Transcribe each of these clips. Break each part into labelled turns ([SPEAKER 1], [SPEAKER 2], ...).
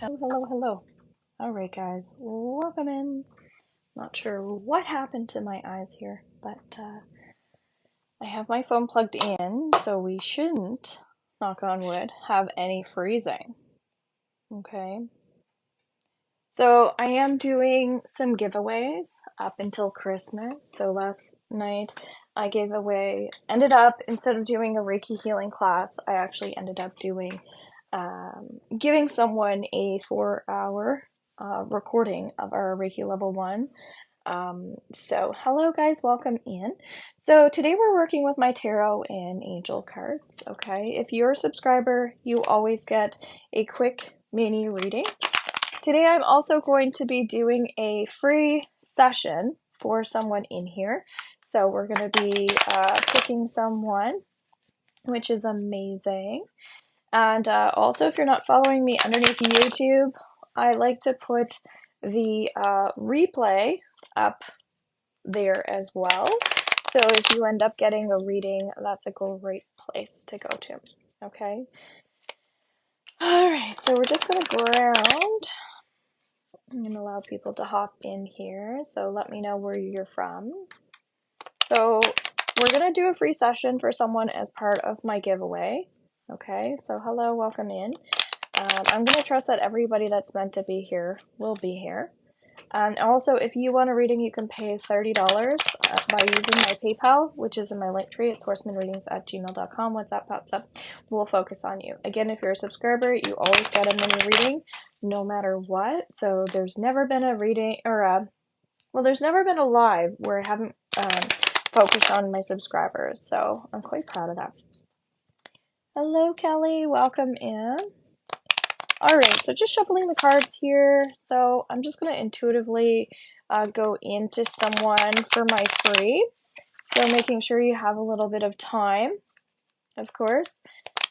[SPEAKER 1] Hello. All right, guys, welcome in. Not sure what happened to my eyes here, but I have my phone plugged in, so we shouldn't, knock on wood, have any freezing. Okay. So I am doing some giveaways up until Christmas. So last night I ended up, instead of doing a Reiki healing class, I actually ended up giving someone a 4-hour recording of our Reiki level 1. So hello guys, welcome in. So today we're working with my tarot and angel cards. Okay, if you're a subscriber, you always get a quick mini reading. Today I'm also going to be doing a free session for someone in here. So we're going to be picking someone, which is amazing. And also, if you're not following me underneath YouTube, I like to put the replay up there as well. So if you end up getting a reading, that's a great place to go to. Okay. All right. So we're just going to ground. I'm going to allow people to hop in here. So let me know where you're from. So we're going to do a free session for someone as part of my giveaway. Okay. So hello, welcome in. I'm going to trust that everybody that's meant to be here will be here. And also, if you want a reading, you can pay $30 by using my PayPal, which is in my link tree. It's horsemanreadings@gmail.com. Once that pops up, we'll focus on you. Again, if you're a subscriber, you always get a mini reading, no matter what. So there's never been a reading, there's never been a live where I haven't focused on my subscribers. So I'm quite proud of that. Hello, Kelly. Welcome in. All right, so just shuffling the cards here. So I'm just going to intuitively go into someone for my free. So making sure you have a little bit of time, of course,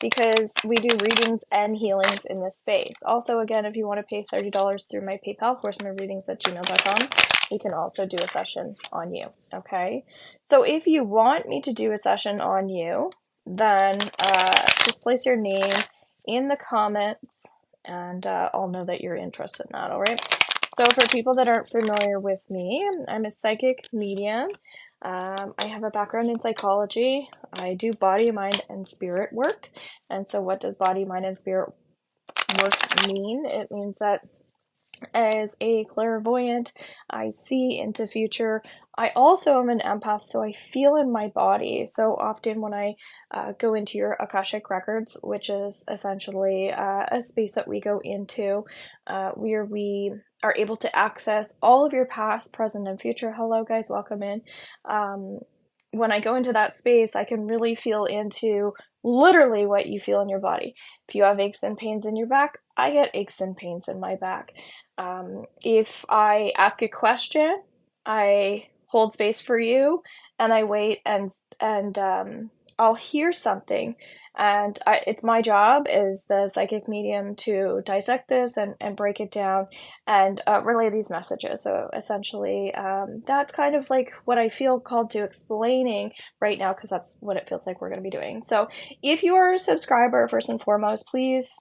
[SPEAKER 1] because we do readings and healings in this space. Also, again, if you want to pay $30 through my PayPal, horsemanreadings@gmail.com, we can also do a session on you, okay? So if you want me to do a session on you, then just place your name in the comments, and I'll know that you're interested in that, all right? So for people that aren't familiar with me, I'm a psychic medium. I have a background in psychology. I do body, mind, and spirit work. And so what does body, mind, and spirit work mean? It means that as a clairvoyant, I see into future. I also am an empath, so I feel in my body. So often when I go into your Akashic Records, which is essentially a space that we go into where we are able to access all of your past, present, and future. Hello, guys. Welcome in. When I go into that space, I can really feel into literally what you feel in your body. If you have aches and pains in your back, I get aches and pains in my back. If I ask a question, I hold space for you and I wait and I'll hear something, and it's my job as the psychic medium to dissect this and break it down and relay these messages. So essentially, that's kind of like what I feel called to explaining right now, because that's what it feels like we're going to be doing. So if you are a subscriber, first and foremost, please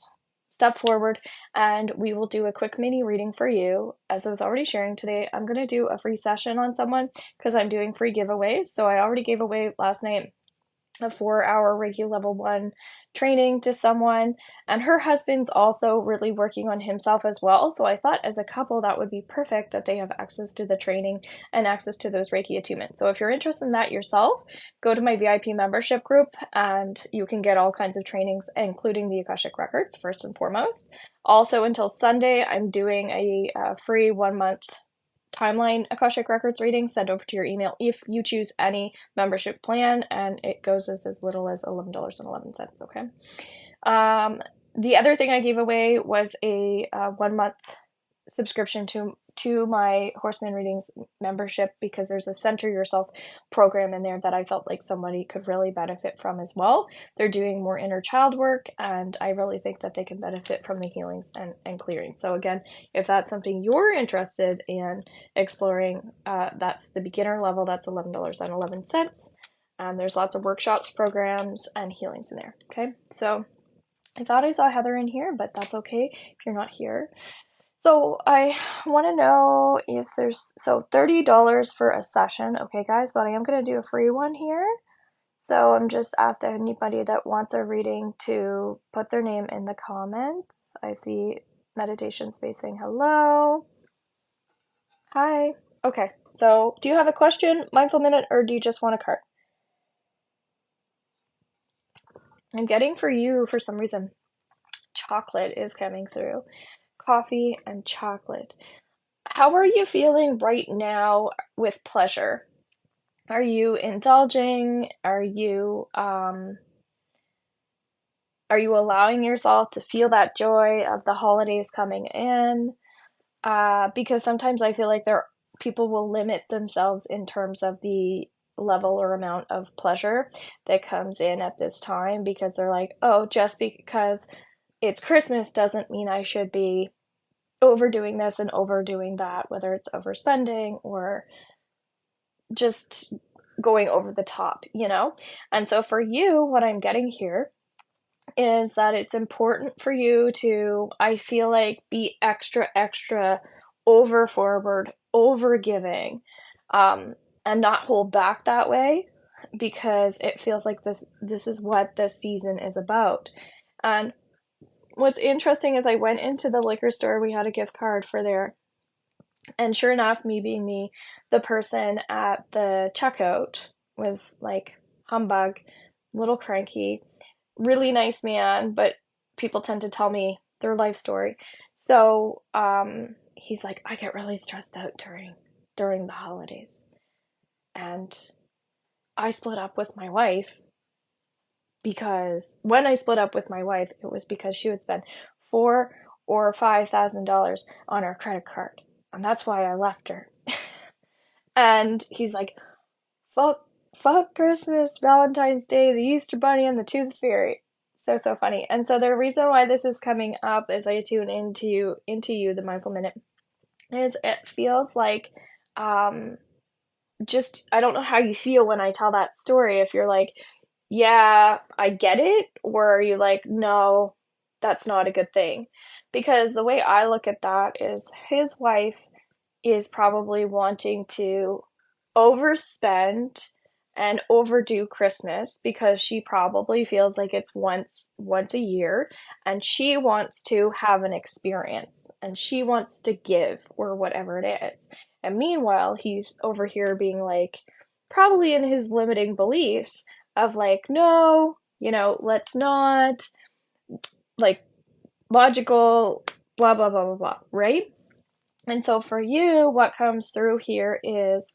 [SPEAKER 1] step forward and we will do a quick mini reading for you. As I was already sharing today, I'm going to do a free session on someone because I'm doing free giveaways. So I already gave away last night a 4-hour Reiki level 1 training to someone, and her husband's also really working on himself as well. So I thought as a couple that would be perfect that they have access to the training and access to those Reiki attunements. So if you're interested in that yourself, go to my VIP membership group and you can get all kinds of trainings, including the Akashic Records, first and foremost. Also, until Sunday, I'm doing a free 1-month timeline Akashic Records reading sent over to your email if you choose any membership plan, and it goes as little as $11.11. Okay. The other thing I gave away was a 1-month subscription to my Horseman Readings membership, because there's a Center Yourself program in there that I felt like somebody could really benefit from as well. They're doing more inner child work, and I really think that they can benefit from the healings and clearing. So again, if that's something you're interested in exploring, that's the beginner level. That's $11.11. And there's lots of workshops, programs, and healings in there. Okay, so I thought I saw Heather in here, but that's okay if you're not here. So I want to know if there's, so $30 for a session. Okay, guys, but I am going to do a free one here. So I'm just asked anybody that wants a reading to put their name in the comments. I see Meditation Space saying hello. Hi. Okay, so do you have a question, Mindful Minute, or do you just want a card? I'm getting for you, for some reason, chocolate is coming through. Coffee and chocolate. How are you feeling right now with pleasure? Are you indulging? Are you allowing yourself to feel that joy of the holidays coming in? Because sometimes I feel like people will limit themselves in terms of the level or amount of pleasure that comes in at this time, because they're like, oh, just because it's Christmas doesn't mean I should be overdoing this and overdoing that, whether it's overspending or just going over the top, you know? And so for you, what I'm getting here is that it's important for you to, I feel like, be extra over forward, over giving, and not hold back that way, because it feels like this is what this season is about. And what's interesting is I went into the liquor store, we had a gift card for there, and sure enough, me being me, the person at the checkout was like, humbug, little cranky, really nice man, but people tend to tell me their life story. So he's like, I get really stressed out during the holidays. And I split up with my wife because when I split up with my wife, it was because she would spend $4,000 or $5,000 on her credit card. And that's why I left her. And he's like, fuck Christmas, Valentine's Day, the Easter Bunny, and the Tooth Fairy. So funny. And so the reason why this is coming up as I tune into you, the Mindful Minute, is it feels like, just, I don't know how you feel when I tell that story. If you're like, yeah, I get it, or are you like, no, that's not a good thing? Because the way I look at that is his wife is probably wanting to overspend and overdo Christmas because she probably feels like it's once a year, and she wants to have an experience and she wants to give, or whatever it is. And meanwhile, he's over here being like, probably in his limiting beliefs of like, no, let's not, like, logical, blah blah blah blah blah, right? And so for you, what comes through here is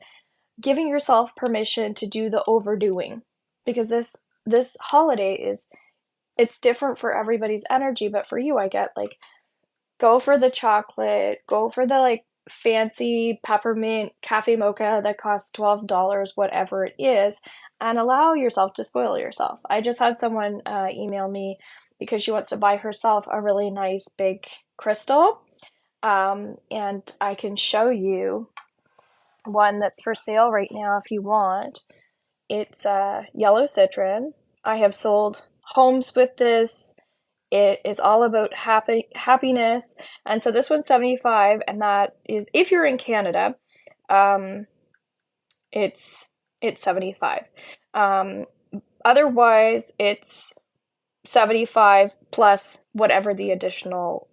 [SPEAKER 1] giving yourself permission to do the overdoing, because this holiday it's different for everybody's energy. But for you, I get like, go for the chocolate, go for the like fancy peppermint cafe mocha that costs $12, whatever it is, and allow yourself to spoil yourself. I just had someone email me because she wants to buy herself a really nice big crystal, and I can show you one that's for sale right now if you want. It's yellow citron. I have sold homes with this. It is all about happiness. And so this one's 75, and that is, if you're in Canada, it's 75. Otherwise, it's 75 plus whatever the additional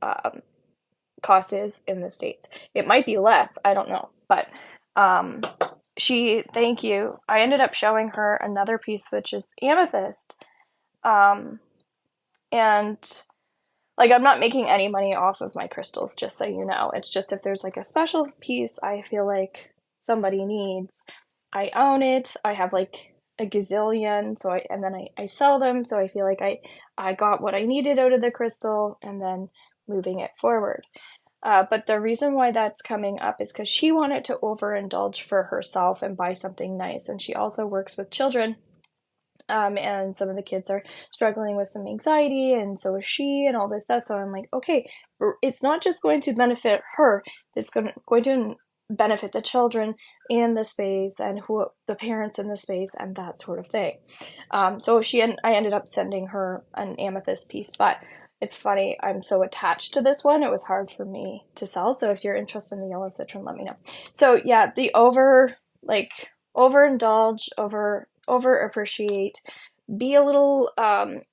[SPEAKER 1] cost is in the States. It might be less, I don't know. But thank you. I ended up showing her another piece, which is amethyst. And like, I'm not making any money off of my crystals, just so you know. It's just if there's like a special piece I feel like somebody needs, I own it. I have like a gazillion, and then I sell them, so I feel like I got what I needed out of the crystal, and then moving it forward. But the reason why that's coming up is because she wanted to overindulge for herself and buy something nice. And she also works with children. And some of the kids are struggling with some anxiety, and so is she, and all this stuff. So I'm like, okay, it's not just going to benefit her, it's going to benefit the children in the space and the parents in the space and that sort of thing. So I ended up sending her an amethyst piece. But It's funny, I'm so attached to this one, it was hard for me to sell. So if you're interested in the yellow citron, let me know. So yeah, the overindulge, over appreciate, be a little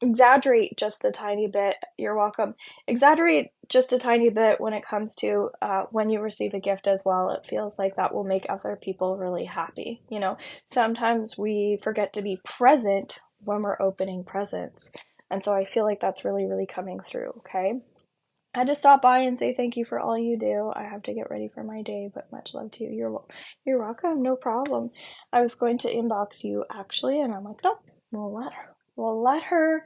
[SPEAKER 1] exaggerate just a tiny bit. You're welcome. Exaggerate just a tiny bit when it comes to when you receive a gift as well. It feels like that will make other people really happy. You know, sometimes we forget to be present when we're opening presents. And so I feel like that's really, really coming through, okay? I had to stop by and say thank you for all you do. I have to get ready for my day, but much love to you. You're welcome, no problem. I was going to inbox you actually, and I'm like, nope, we'll let her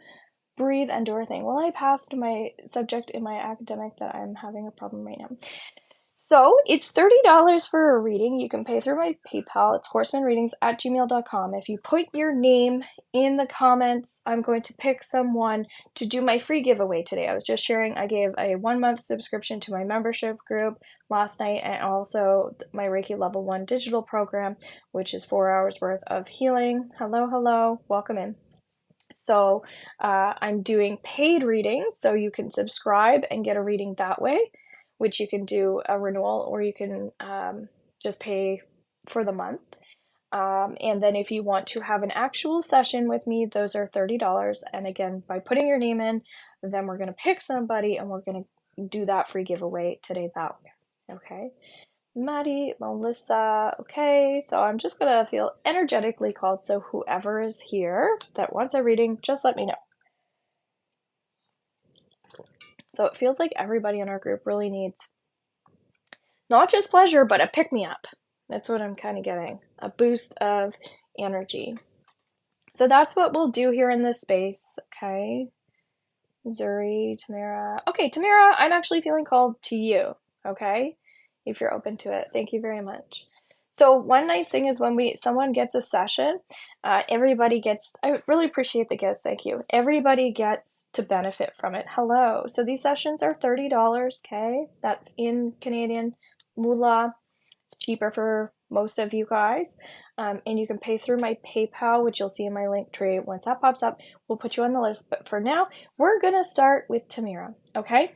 [SPEAKER 1] breathe and do her thing. Well, I passed my subject in my academic that I'm having a problem right now. So it's $30 for a reading. You can pay through my PayPal. It's horsemanreadings@gmail.com. If you put your name in the comments, I'm going to pick someone to do my free giveaway today. I was just sharing, I gave a 1-month subscription to my membership group last night, and also my Reiki Level 1 digital program, which is 4 hours worth of healing. Hello, welcome in. So I'm doing paid readings, so you can subscribe and get a reading that way, which you can do a renewal, or you can just pay for the month. And then if you want to have an actual session with me, those are $30. And again, by putting your name in, then we're going to pick somebody and we're going to do that free giveaway today that way. Okay. Maddie, Melissa. Okay, so I'm just gonna feel energetically called. So whoever is here that wants a reading, just let me know. So it feels like everybody in our group really needs not just pleasure, but a pick me up. That's what I'm kind of getting, a boost of energy. So that's what we'll do here in this space. Okay, Zuri, Tamara. Okay, Tamara, I'm actually feeling called to you. Okay, if you're open to it. Thank you very much. So one nice thing is when someone gets a session, everybody gets, I really appreciate the gifts, thank you. Everybody gets to benefit from it. Hello. So these sessions are $30, okay? That's in Canadian moolah. It's cheaper for most of you guys. And you can pay through my PayPal, which you'll see in my link tree. Once that pops up, we'll put you on the list. But for now, we're gonna start with Tamara, okay?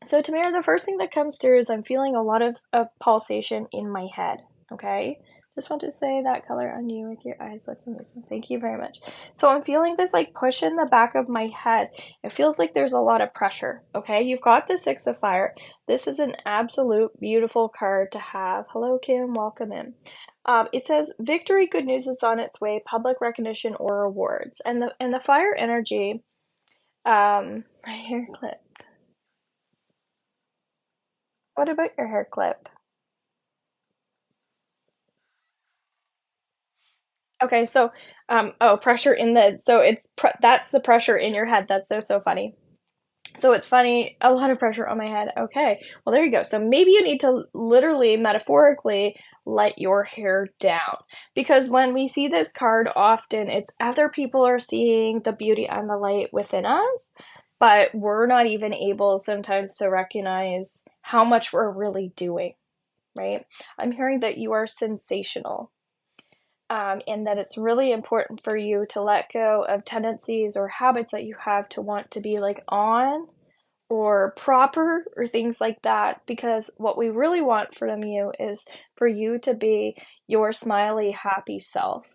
[SPEAKER 1] So Tamara, the first thing that comes through is I'm feeling a lot of pulsation in my head, okay? Just want to say that color on you with your eyes, lips, and listen. Thank you very much. So I'm feeling this like push in the back of my head. It feels like there's a lot of pressure, okay? You've got the Six of Fire. This is an absolute beautiful card to have. Hello, Kim. Welcome in. It says victory, good news is on its way, public recognition or awards. And the fire energy, my hair clip. What about your hair clip? Okay, so pressure in the so that's the pressure in your head. That's so funny. So it's funny, a lot of pressure on my head. Okay, well there you go. So maybe you need to literally, metaphorically, let your hair down, because when we see this card, often it's other people are seeing the beauty and the light within us, but we're not even able sometimes to recognize how much we're really doing, right? I'm hearing that you are sensational. And that it's really important for you to let go of tendencies or habits that you have to want to be like on or proper or things like that, because what we really want from you is for you to be your smiley, happy self.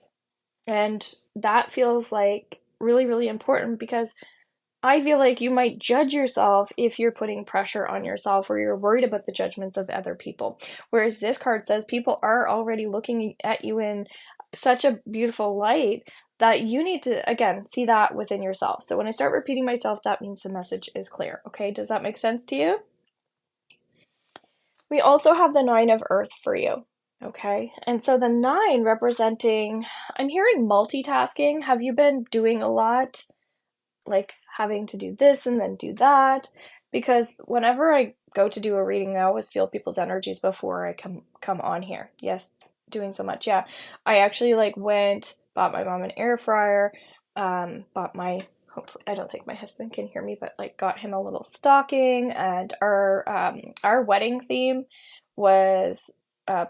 [SPEAKER 1] And that feels like really, really important, because I feel like you might judge yourself if you're putting pressure on yourself or you're worried about the judgments of other people. Whereas this card says people are already looking at you in such a beautiful light that you need to, again, see that within yourself. So when I start repeating myself, that means the message is clear. Okay, does that make sense to you? We also have the Nine of Earth for you. Okay, and so the 9 representing, I'm hearing multitasking. Have you been doing a lot? Like having to do this and then do that? Because whenever I go to do a reading, I always feel people's energies before I come on here. Yes, doing so much. Yeah, I actually like bought my mom an air fryer, bought my, hopefully I don't think my husband can hear me, but like got him a little stocking, and our wedding theme was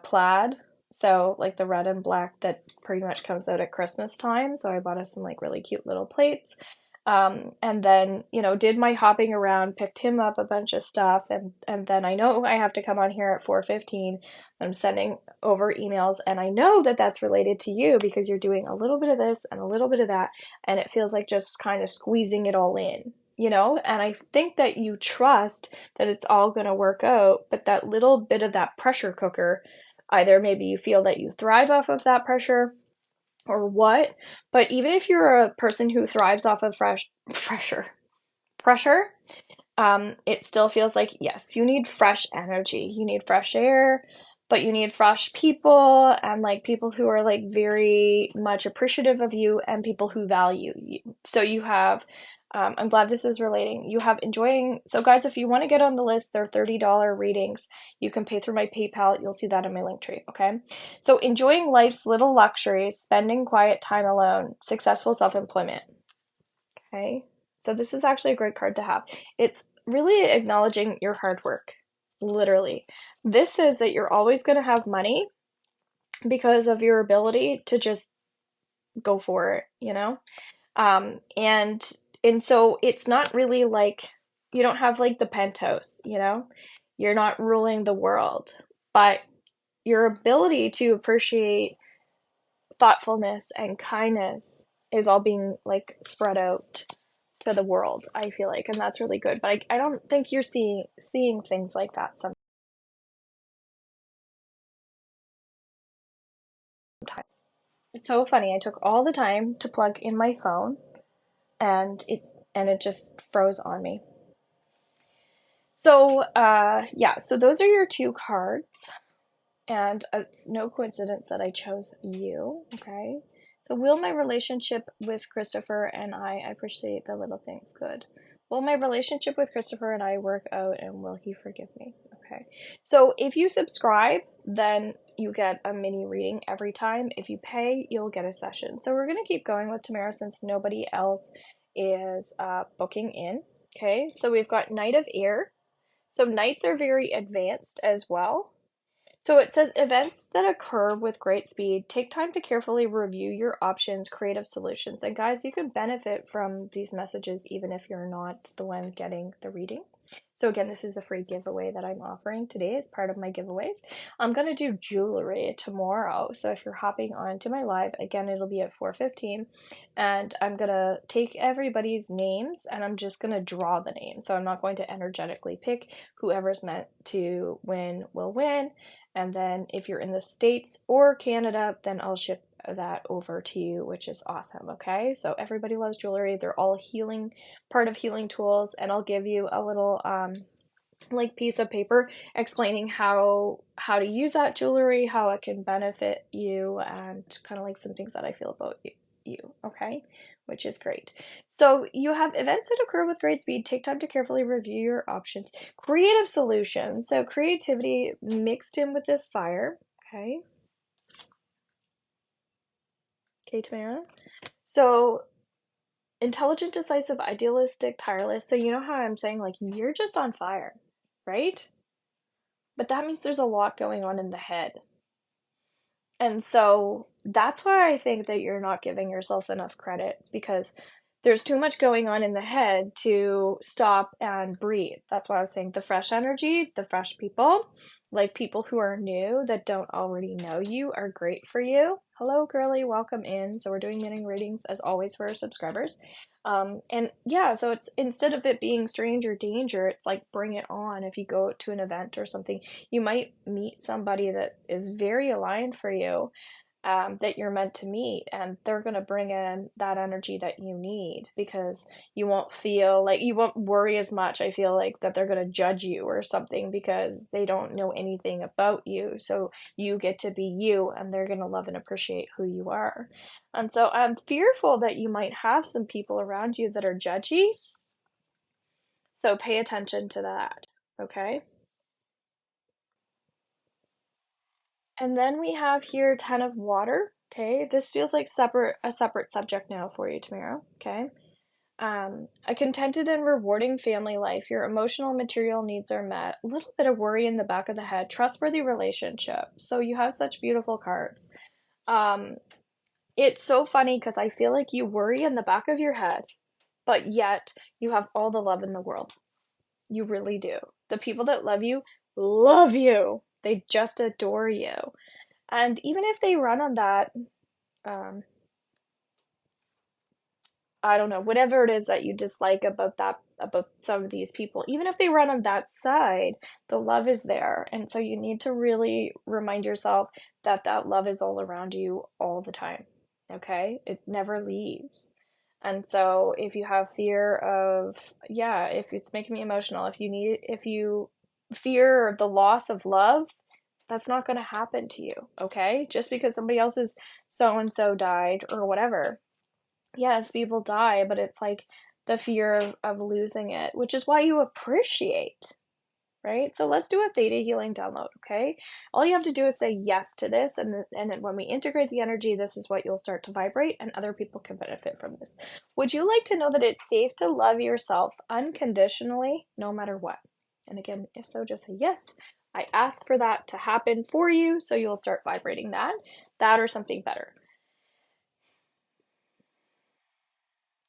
[SPEAKER 1] plaid, so like the red and black that pretty much comes out at Christmas time. So I bought us some like really cute little plates. And then, did my hopping around, picked him up a bunch of stuff, and then I know I have to come on here at 4:15. I'm sending over emails, and I know that that's related to you because you're doing a little bit of this and a little bit of that, and it feels like just kind of squeezing it all in, And I think that you trust that it's all going to work out, but that little bit of that pressure cooker, either maybe you feel that you thrive off of that pressure or what, but even if you're a person who thrives off of pressure, it still feels like, yes, you need fresh energy, you need fresh air, but you need fresh people and like people who are like very much appreciative of you and people who value you. So you have, I'm glad this is relating. You have enjoying. So guys, if you want to get on the list, they're $30 readings. You can pay through my PayPal. You'll see that in my link tree. Okay. So enjoying life's little luxuries, spending quiet time alone, successful self-employment. Okay. So this is actually a great card to have. It's really acknowledging your hard work. Literally. This says that you're always going to have money because of your ability to just go for it. And so it's not really like you don't have like the penthouse. You're not ruling the world, but your ability to appreciate thoughtfulness and kindness is all being like spread out to the world, I feel like, and that's really good. But I don't think you're seeing things like that sometimes. It's so funny. I took all the time to plug in my phone and it just froze on me. So yeah, so those are your two cards. And it's no coincidence that I chose you, okay? So will my relationship with Christopher and I appreciate the little things? Good. Will my relationship with Christopher and I work out and will he forgive me? Okay. So if you subscribe, then you get a mini reading every time. If you pay, you'll get a session. So we're going to keep going with Tamara since nobody else is booking in. Okay. So we've got Knight of Air. So knights are very advanced as well. So it says events that occur with great speed. Take time to carefully review your options, creative solutions. And guys, you can benefit from these messages even if you're not the one getting the reading. So again, this is a free giveaway that I'm offering today as part of my giveaways. I'm going to do jewelry tomorrow. So if you're hopping on to my live, again, it'll be at 4:15. And I'm going to take everybody's names and I'm just going to draw the name. So I'm not going to energetically pick. Whoever's meant to win will win. And then if you're in the States or Canada, then I'll ship that over to you, which is awesome. Okay. So everybody loves jewelry. They're all healing, part of healing tools. And I'll give you a little, like piece of paper explaining how to use that jewelry, how it can benefit you, and kind of like some things that I feel about you. Okay. Which is great. So you have events that occur with great speed. Take time to carefully review your options. Creative solutions. So creativity mixed in with this fire. Okay. Okay, Tamara. So intelligent, decisive, idealistic, tireless. So you know how I'm saying like you're just on fire, right? But that means there's a lot going on in the head. And so that's why I think that you're not giving yourself enough credit because there's too much going on in the head to stop and breathe. That's why I was saying the fresh energy, the fresh people, like people who are new that don't already know you are great for you. Hello, girly, welcome in. So we're doing mini readings as always for our subscribers. And yeah, so it's instead of it being stranger danger, it's like bring it on. If you go to an event or something, you might meet somebody that is very aligned for you, that you're meant to meet, and they're going to bring in that energy that you need because you won't feel like you won't worry as much. I feel like that they're going to judge you or something because they don't know anything about you. So you get to be you and they're going to love and appreciate who you are. And so I'm fearful that you might have some people around you that are judgy. So pay attention to that. Okay. And then we have here 10 of water. Okay, this feels like a separate subject now for you, Tamara. Okay. A contented and rewarding family life. Your emotional and material needs are met. A little bit of worry in the back of the head. Trustworthy relationship. So you have such beautiful cards. It's so funny because I feel like you worry in the back of your head, but yet you have all the love in the world. You really do. The people that love you. They just adore you. And even if they run on that, um, I don't know, whatever it is that you dislike about some of these people, even if they run on that side, the love is there. And so you need to really remind yourself that that love is all around you all the time. Okay? It never leaves. And so if you have fear of, yeah, if it's making me emotional, if you fear the loss of love, that's not going to happen to you. Okay? Just because somebody else's so and so died or whatever, yes, people die, but it's like the fear of losing it, which is why you appreciate, right? So let's do a theta healing download, okay? All you have to do is say yes to this, and then when we integrate the energy, this is what you'll start to vibrate, and other people can benefit from this. Would you like to know that it's safe to love yourself unconditionally, no matter what? And again, if so, just say yes. I ask for that to happen for you, so you'll start vibrating that or something better.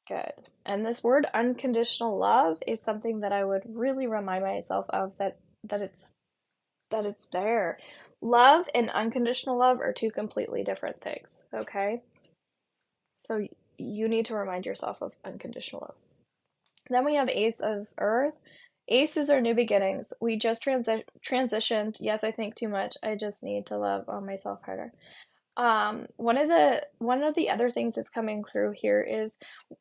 [SPEAKER 1] Good. And this word unconditional love is something that I would really remind myself of, that it's there. Love and unconditional love are two completely different things, okay? So you need to remind yourself of unconditional love. Then we have Ace of Earth. Aces are new beginnings. We just transitioned. Yes, I think too much. I just need to love on myself harder. One of the other things that's coming through here is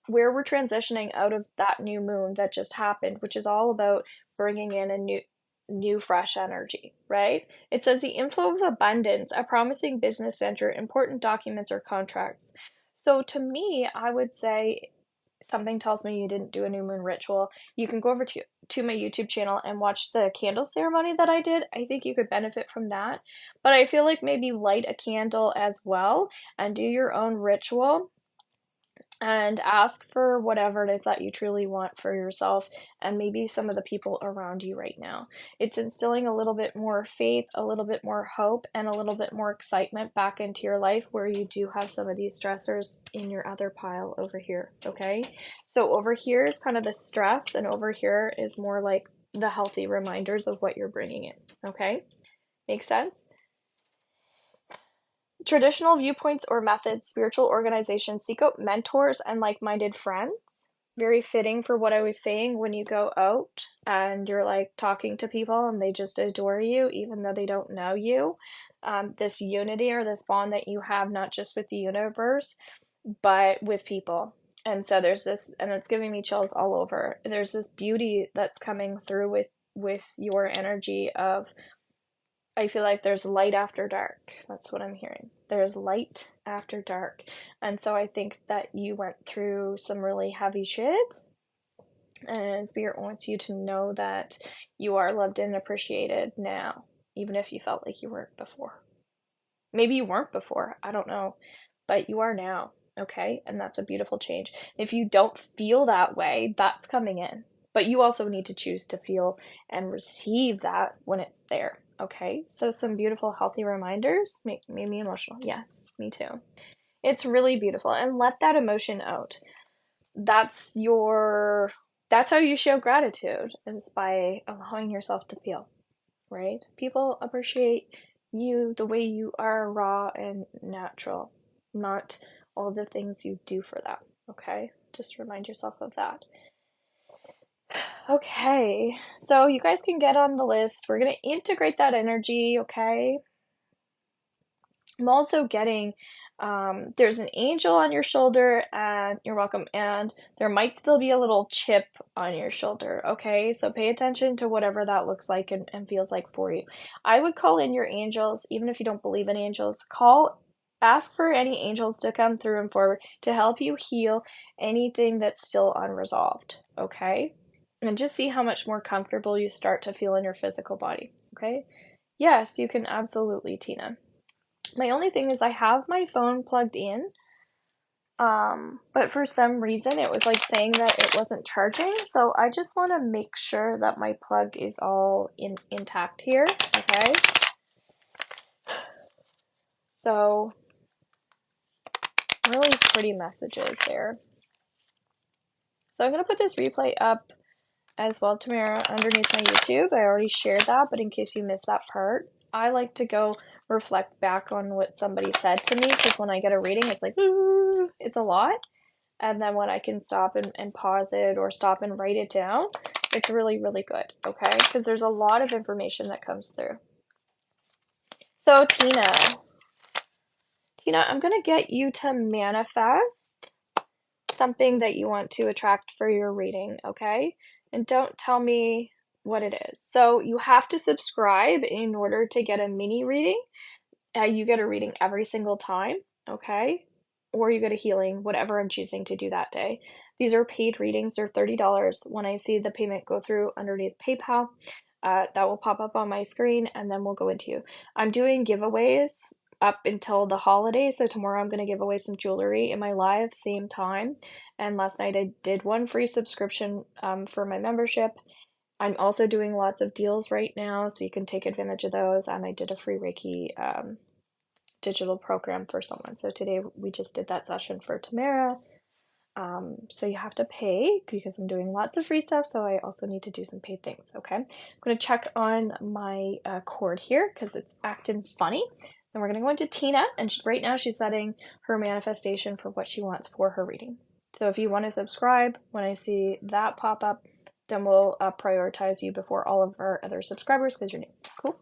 [SPEAKER 1] where we're transitioning out of that new moon that just happened, which is all about bringing in a new fresh energy, right? It says the inflow of abundance, a promising business venture, important documents or contracts. So to me, I would say, something tells me you didn't do a new moon ritual. You can go over to my YouTube channel and watch the candle ceremony that I did. I think you could benefit from that. But I feel like maybe light a candle as well and do your own ritual and ask for whatever it is that you truly want for yourself and maybe some of the people around you right now. It's instilling a little bit more faith, a little bit more hope, and a little bit more excitement back into your life where you do have some of these stressors in your other pile over here, okay? So over here is kind of the stress, and over here is more like the healthy reminders of what you're bringing in, okay? Make sense? Traditional viewpoints or methods, spiritual organizations seek out mentors and like-minded friends. Very fitting for what I was saying when you go out and you're like talking to people and they just adore you even though they don't know you. This unity or this bond that you have, not just with the universe, but with people. And so there's this, and it's giving me chills all over. There's this beauty that's coming through with your energy of, I feel like there's light after dark. That's what I'm hearing. There's light after dark. And so I think that you went through some really heavy shit. And Spirit wants you to know that you are loved and appreciated now, even if you felt like you weren't before. Maybe you weren't before. I don't know. But you are now. Okay? And that's a beautiful change. If you don't feel that way, that's coming in. But you also need to choose to feel and receive that when it's there. Okay, so some beautiful, healthy reminders made me emotional. Yes, me too. It's really beautiful, and let that emotion out. That's that's how you show gratitude, is by allowing yourself to feel, right? People appreciate you the way you are, raw and natural, not all the things you do for them. Okay, just remind yourself of that. Okay, so you guys can get on the list. We're going to integrate that energy, okay? I'm also getting, there's an angel on your shoulder, and you're welcome, and there might still be a little chip on your shoulder, okay? So pay attention to whatever that looks like and feels like for you. I would call in your angels, even if you don't believe in angels. Ask for any angels to come through and forward to help you heal anything that's still unresolved, okay? And just see how much more comfortable you start to feel in your physical body, okay? Yes, you can absolutely, Tina. My only thing is I have my phone plugged in, but for some reason it was like saying that it wasn't charging, so I just want to make sure that my plug is all intact here, okay? So, really pretty messages there. So I'm going to put this replay up as well, Tamara, underneath my YouTube. I already shared that, but in case you missed that part, I like to go reflect back on what somebody said to me, because when I get a reading, it's like, ooh, it's a lot. And then when I can stop and pause it or stop and write it down, it's really, really good, okay? Because there's a lot of information that comes through. So Tina, I'm going to get you to manifest something that you want to attract for your reading, okay? And don't tell me what it is. So you have to subscribe in order to get a mini reading. You get a reading every single time, okay? Or you get a healing, whatever I'm choosing to do that day. These are paid readings. They're $30. When I see the payment go through underneath PayPal, that will pop up on my screen, and then we'll go into you. I'm doing giveaways up until the holidays, so tomorrow I'm going to give away some jewelry in my live, same time. And last night I did one free subscription for my membership. I'm also doing lots of deals right now, so you can take advantage of those. And I did a free Reiki digital program for someone. So today we just did that session for Tamara. So you have to pay because I'm doing lots of free stuff. So I also need to do some paid things. Okay. I'm going to check on my cord here because it's acting funny. Then we're going to go into Tina, and right now she's setting her manifestation for what she wants for her reading. So if you want to subscribe, when I see that pop up, then we'll prioritize you before all of our other subscribers because you're new. Cool.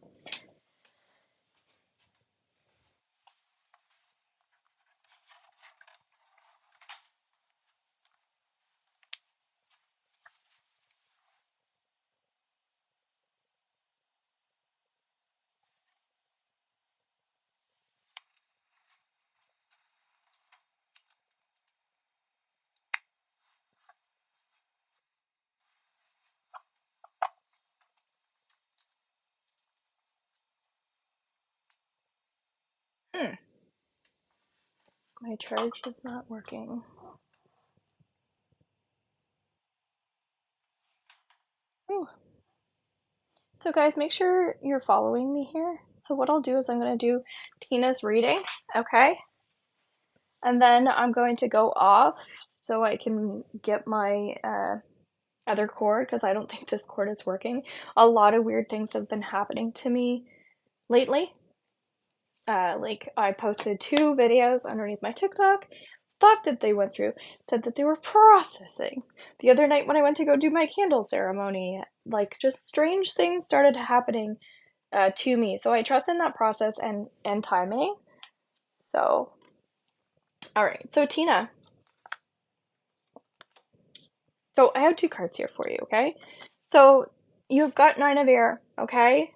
[SPEAKER 1] My charge is not working. Ooh. So guys, make sure you're following me here. So what I'll do is I'm going to do Tina's reading, okay? And then I'm going to go off so I can get my other cord, because I don't think this cord is working. A lot of weird things have been happening to me lately. Like I posted 2 videos underneath my TikTok, thought that they went through, said that they were processing. The other night when I went to go do my candle ceremony, like just strange things started happening to me. So I trust in that process and timing. So, all right. So Tina, so I have 2 cards here for you. Okay. So you've got 9 of air. Okay.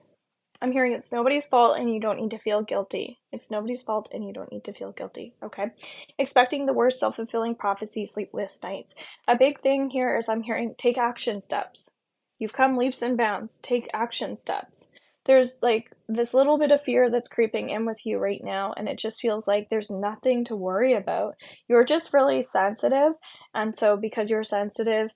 [SPEAKER 1] I'm hearing it's nobody's fault and you don't need to feel guilty. It's nobody's fault and you don't need to feel guilty, okay? Expecting the worst, self-fulfilling prophecy, sleepless nights. A big thing here is I'm hearing take action steps. You've come leaps and bounds. Take action steps. There's like this little bit of fear that's creeping in with you right now, and it just feels like there's nothing to worry about. You're just really sensitive, and so because you're sensitive,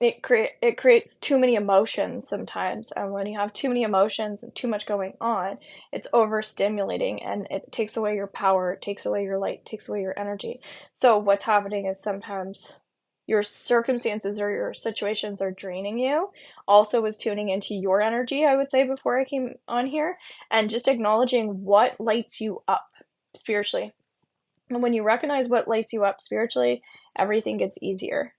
[SPEAKER 1] it creates too many emotions sometimes, and when you have too many emotions and too much going on, it's overstimulating and it takes away your power, it takes away your light, it takes away your energy. So what's happening is sometimes your circumstances or your situations are draining you. Also was tuning into your energy, I would say, before I came on here, and just acknowledging what lights you up spiritually. And when you recognize what lights you up spiritually, everything gets easier.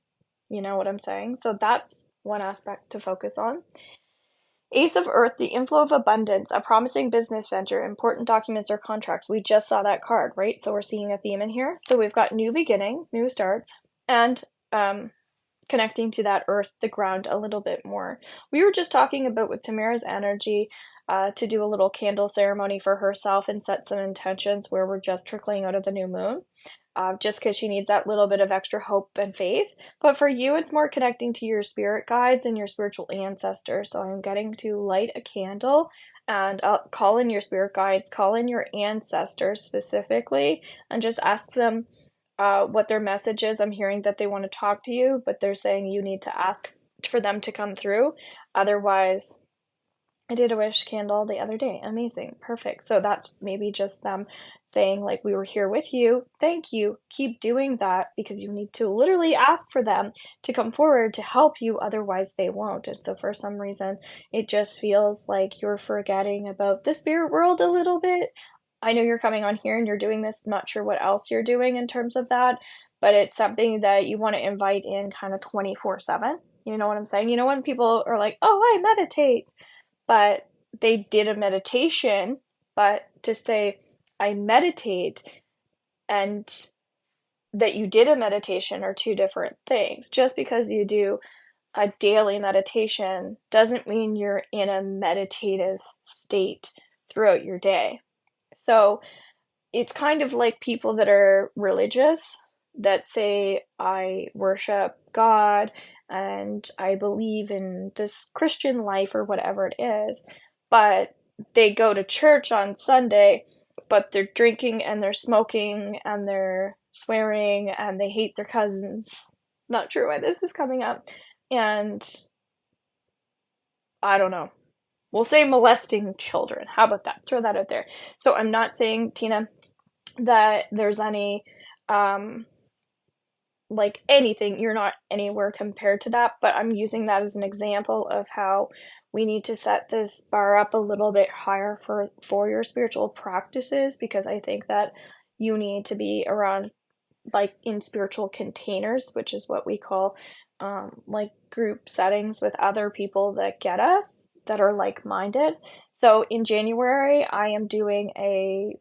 [SPEAKER 1] You know what I'm saying? So that's one aspect to focus on. Ace of Earth, the inflow of abundance, a promising business venture, important documents or contracts. We just saw that card, right? So we're seeing a theme in here. So we've got new beginnings, new starts, and connecting to that earth, the ground, a little bit more. We were just talking about with Tamara's energy to do a little candle ceremony for herself and set some intentions where we're just trickling out of the new moon. Just because she needs that little bit of extra hope and faith. But for you, it's more connecting to your spirit guides and your spiritual ancestors. So I'm getting to light a candle and call in your spirit guides, call in your ancestors specifically, and just ask them what their message is. I'm hearing that they want to talk to you, but they're saying you need to ask for them to come through. Otherwise, I did a wish candle the other day. Amazing. Perfect. So that's maybe just them saying like, we were here with you, thank you, keep doing that, because you need to literally ask for them to come forward to help you, otherwise they won't. And so for some reason it just feels like you're forgetting about the spirit world a little bit. I know you're coming on here and you're doing this, not sure what else you're doing in terms of that, but it's something that you want to invite in kind of 24/7. You know what I'm saying? You know, when people are like, oh, I meditate, but they did a meditation, but to say, I meditate and that you did a meditation are two different things. Just because you do a daily meditation doesn't mean you're in a meditative state throughout your day. So it's kind of like people that are religious that say, I worship God and I believe in this Christian life or whatever it is, but they go to church on Sunday, but they're drinking and they're smoking and they're swearing and they hate their cousins. Not sure why this is coming up. And I don't know. We'll say molesting children. How about that? Throw that out there. So I'm not saying, Tina, that there's any like anything, you're not anywhere compared to that, but I'm using that as an example of how we need to set this bar up a little bit higher for your spiritual practices, because I think that you need to be around like in spiritual containers, which is what we call like group settings with other people that get us, that are like-minded. So in January, I am doing a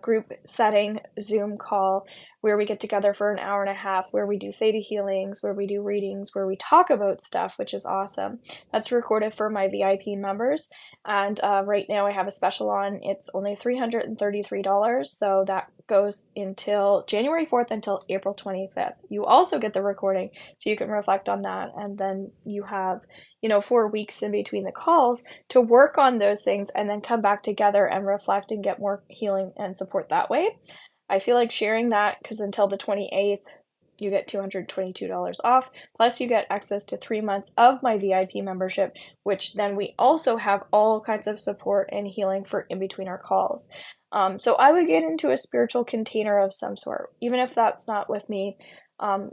[SPEAKER 1] group setting Zoom call where we get together for an hour and a half, where we do theta healings, where we do readings, where we talk about stuff, which is awesome. That's recorded for my VIP members. And right now I have a special on. It's only $333. So that goes until January 4th until April 25th. You also get the recording so you can reflect on that. And then you have, 4 weeks in between the calls to work on those things and then come back together and reflect and get more healing and support that way. I feel like sharing that because until the 28th, you get $222 off. Plus, you get access to 3 months of my VIP membership, which then we also have all kinds of support and healing for in between our calls. So I would get into a spiritual container of some sort, even if that's not with me,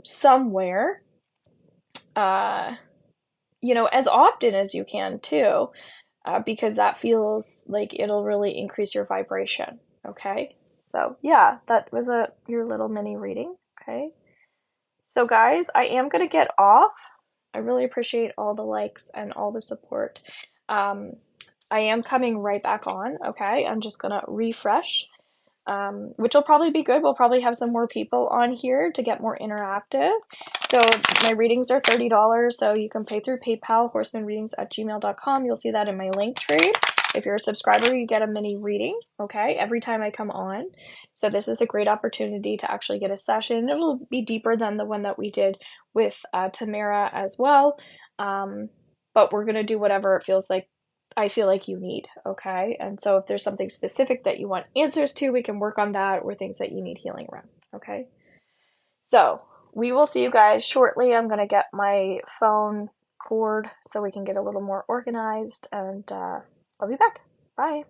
[SPEAKER 1] somewhere, as often as you can too, because that feels like it'll really increase your vibration. Okay. So yeah, that was your little mini reading. Okay. So guys, I am going to get off. I really appreciate all the likes and all the support. I am coming right back on. Okay. I'm just going to refresh, which will probably be good. We'll probably have some more people on here to get more interactive. So my readings are $30, so you can pay through PayPal, horsemanreadings@gmail.com. You'll see that in my link tree. If you're a subscriber, you get a mini reading, okay, every time I come on. So this is a great opportunity to actually get a session. It'll be deeper than the one that we did with Tamara as well, but we're going to do whatever it feels like I feel like you need, okay? And so if there's something specific that you want answers to, we can work on that, or things that you need healing around, okay? So we will see you guys shortly. I'm going to get my phone cord so we can get a little more organized, and I'll be back. Bye.